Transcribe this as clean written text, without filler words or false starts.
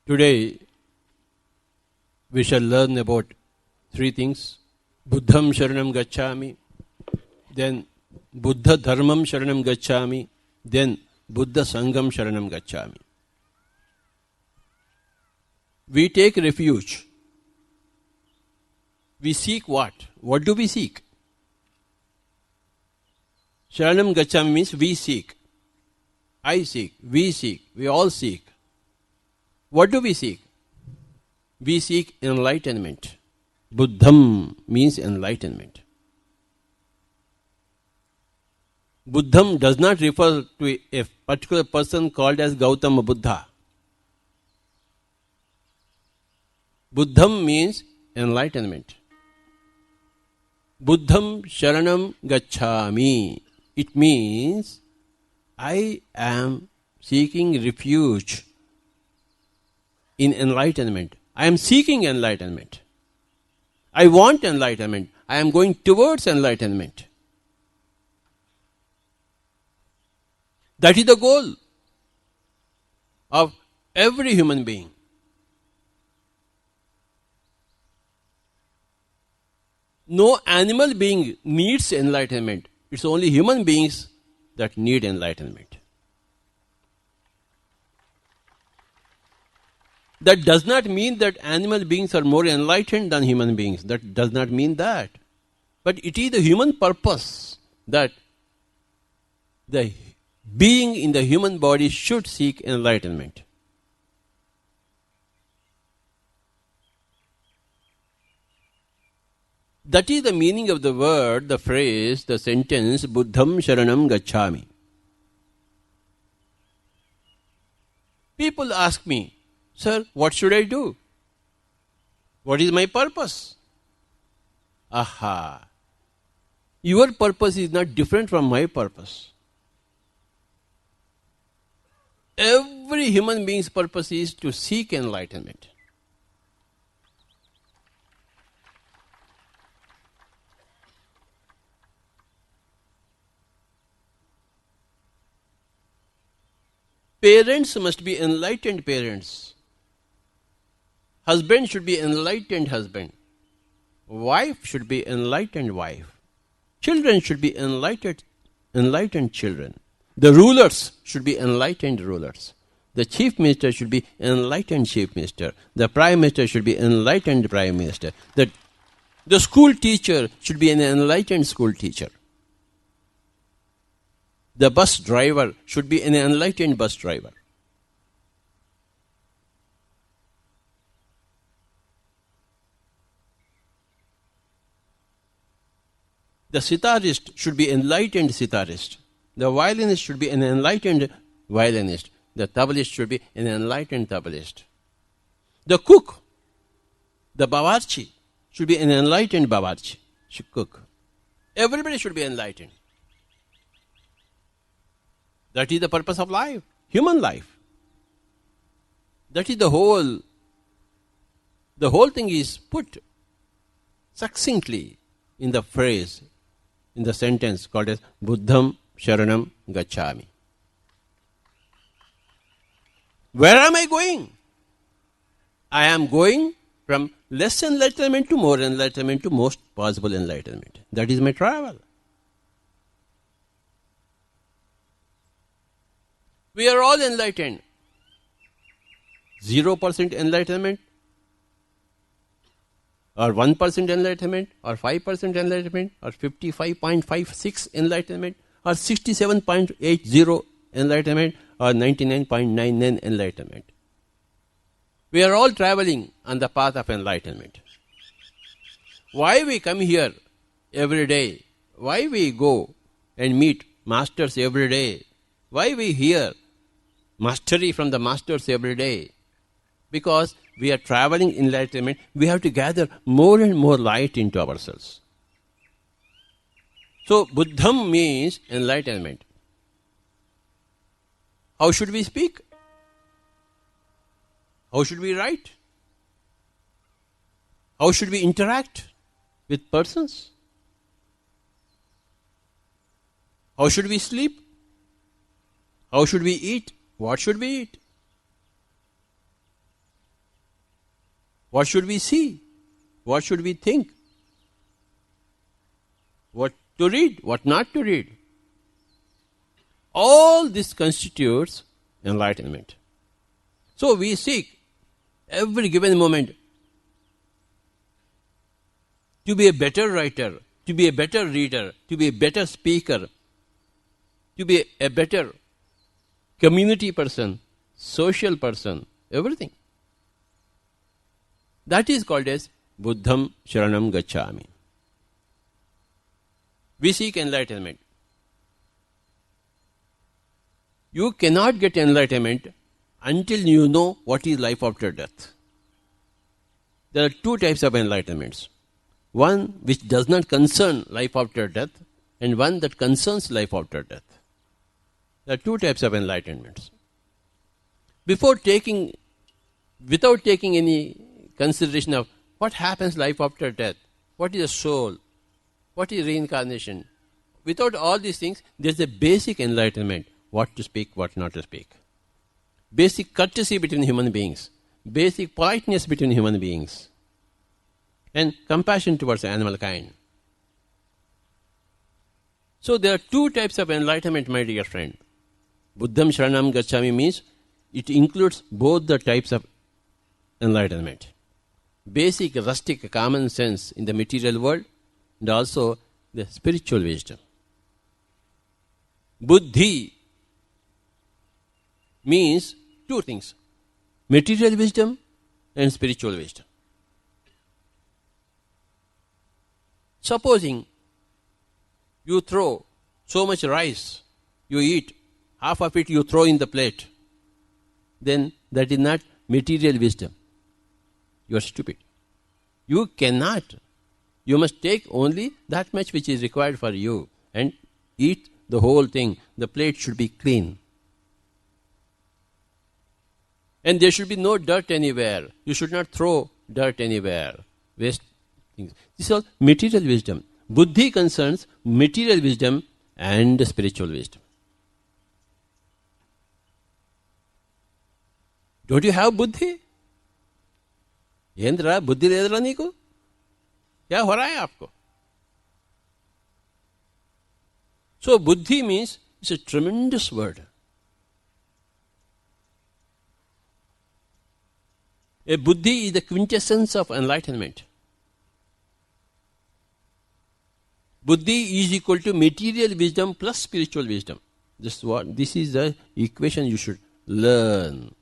Today we shall learn about three things. Buddham Sharanam Gacchami, then Buddha Dharmam Sharanam Gacchami, then Buddha Sangam Sharanam Gacchami. We take refuge. We seek what? What do we seek? Sharanam Gacchami means we seek. I seek, we all seek. What do we seek? We seek enlightenment. Buddham means enlightenment. Buddham does not refer to a particular person called as Gautama Buddha. Buddham means enlightenment. Buddham Sharanam Gacchami. It means I am seeking refuge in enlightenment. I am seeking enlightenment. I want enlightenment. I am going towards enlightenment. That is the goal of every human being. No animal being needs enlightenment. It's only human beings that need enlightenment. That does not mean that animal beings are more enlightened than human beings. That does not mean that. But it is the human purpose that the being in the human body should seek enlightenment. That is the meaning of the word, the phrase, the sentence, Buddham Sharanam Gacchami. People ask me, Sir, what should I do? What is my purpose? Aha! Your purpose is not different from my purpose. Every human being's purpose is to seek enlightenment. Parents must be enlightened parents. Husband should be enlightened husband. Wife should be enlightened wife. Children should be enlightened children. The rulers should be enlightened rulers. The chief minister should be enlightened chief minister. The prime minister should be enlightened prime minister. The school teacher should be an enlightened school teacher. The bus driver should be an enlightened bus driver. The sitarist should be enlightened sitarist. The violinist should be an enlightened violinist. The tablaist should be an enlightened tablaist. The cook, the bawarchi, should be an enlightened bawarchi, cook. Everybody should be enlightened. That is the purpose of life, human life. That is the whole thing is put succinctly in the phrase, in the sentence called as Buddham Sharanam Gacchami. Where am I going? I am going from less enlightenment to more enlightenment to most possible enlightenment. That is my travel. We are all enlightened. 0% enlightenment, or 1% enlightenment, or 5% enlightenment, or 55.56 enlightenment, or 67.80 enlightenment, or 99.99 enlightenment. We are all traveling on the path of enlightenment. Why we come here every day? Why we go and meet masters every day? Why we hear mastery from the masters every day? Because we are traveling enlightenment, we have to gather more and more light into ourselves. So, Buddham means enlightenment. How should we speak? How should we write? How should we interact with persons? How should we sleep? How should we eat? What should we eat? What should we see? What should we think? What to read? What not to read? All this constitutes enlightenment. So we seek every given moment to be a better writer, to be a better reader, to be a better speaker, to be a better community person, social person, everything. That is called as Buddham Sharanam Gacchami. We seek enlightenment. You cannot get enlightenment until you know what is life after death. There are two types of enlightenments. One which does not concern life after death, and one that concerns life after death. There are two types of enlightenments. Without taking any consideration of what happens life after death, what is the soul, what is reincarnation, without all these things, there is a basic enlightenment, what to speak, what not to speak. Basic courtesy between human beings, basic politeness between human beings, and compassion towards animal kind. So there are two types of enlightenment, my dear friend. Buddham Sharanam Gacchami means it includes both the types of enlightenment. Basic, rustic, common sense in the material world, and also the spiritual wisdom. Buddhi means two things: material wisdom and spiritual wisdom. Supposing you throw so much rice, you eat, half of it you throw in the plate, then that is not material wisdom. You are stupid. You cannot. You must take only that much which is required for you and eat the whole thing. The plate should be clean. And there should be no dirt anywhere. You should not throw dirt anywhere. Waste things. This is all material wisdom. Buddhi concerns material wisdom and spiritual wisdom. Don't you have buddhi? ఏంద్రా బుద్ధి లేదురా నీకు? क्या हो रहा है आपको? So buddhi means it's a tremendous word. A buddhi is the quintessence of enlightenment. Buddhi is equal to material wisdom plus spiritual wisdom. This is the equation you should learn.